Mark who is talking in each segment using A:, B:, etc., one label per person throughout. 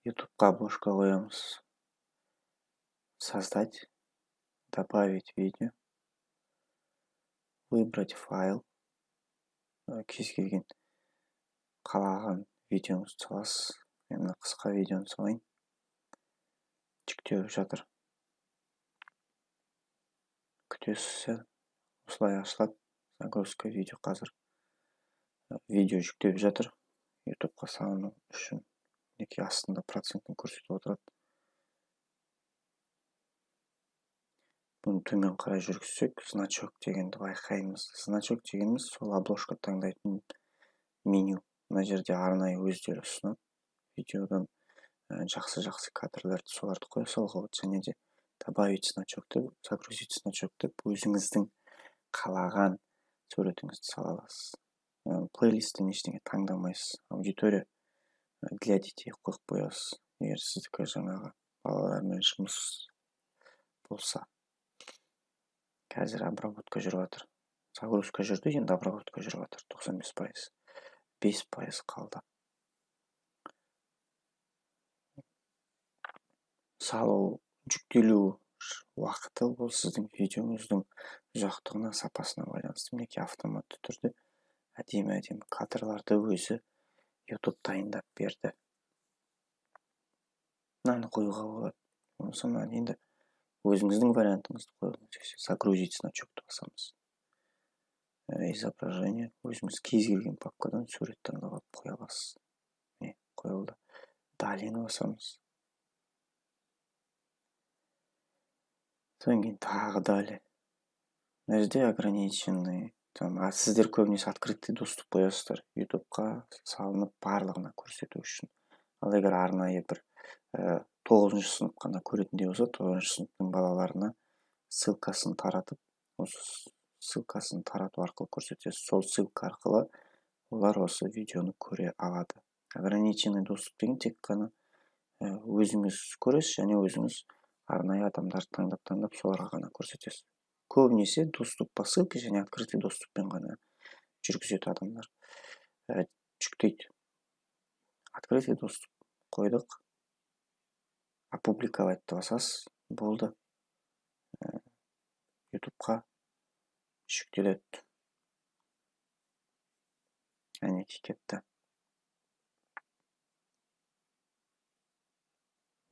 A: ютубқа обложка қоямыз. Создать, добавить видео, выбрать файл. Кез келген қалаған видеоңызды саласыз. Мен мына қысқа видеоны салайын. Жүктеп жатыр. Күтесіз. Осылай ашылады. Загрузка видео қазір. Видео жүктеп жатыр. ютубқа салыну үшін неке астында процентін көрсетіп отырады. Бұны төмен қарай жүргізсек, значок дегенді байқаймыз. Значок дегеніміз сол обложка таңдайтын меню. Мына жерде арнайы өздері ұсынады. Видеодан жақсы кадрларды соларды қоя салуға болады. Және де добавить значокты, загрузить значок деп өзіңіздің қалаған суретіңізді сала аласыз. Плейлисттен ештеңе таңдамайсыз. Аудитория для детей қойып қоясыз. Егер сіздікі жаңағы балалармен жұмыс болса. Қазір обработка жүріп жатыр. Загрузка жүрді, енді обработка жүріп жатыр. 95%. 5% қалды. Салу, жүктелу уақыты бұл сіздің видеоңыздың ұзақтығына, сапасына байланысты. Мінекей автоматты түрде әдемі кадрларды өзі YouTube дайындап берді. Мынаны қоюға болады. Сонан енді өзіңіздің вариантыңызды қойыңыз. Загрузить значокты басамыз. Изображение. Өзіңіз кез келген папкадан сурет таңдап қоя аласыз. Қойылды. Далее басамыз. Содан кейін тағы далее. Мына жерде ограниченный. Сіздер көбінесе открытый доступ қоясыздар. ютубқа салынып барлығына көрсету үшін. Ал егер арнайы бір 9 сынып қана көретіндей болса, 9 сыныптың балаларына ссылкасын таратып, осы ссылкасын тарату арқылы көрсетесіз. Сол ссылка арқылы олар осы видеоны көре алады. Ограниченный доступ деген тек қана өзіңіз көресіз, және өзіңіз арнайы адамдарды таңдап соларға ғана көрсетесіз. Көбінесе доступ по ссылке және открытый доступпен ғана жүргізеді адамдар. Жүктейді. Открытый доступ қойдық. Опубликовать басасыз. Болды. ютубқа жүктеледі. Әнекей кетті.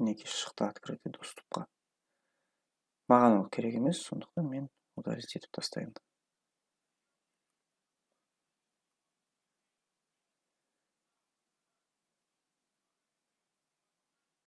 A: Мінекей шықты открытый доступқа. Маған ол керек емес, сондықтан мен удалить етіп тастаймын.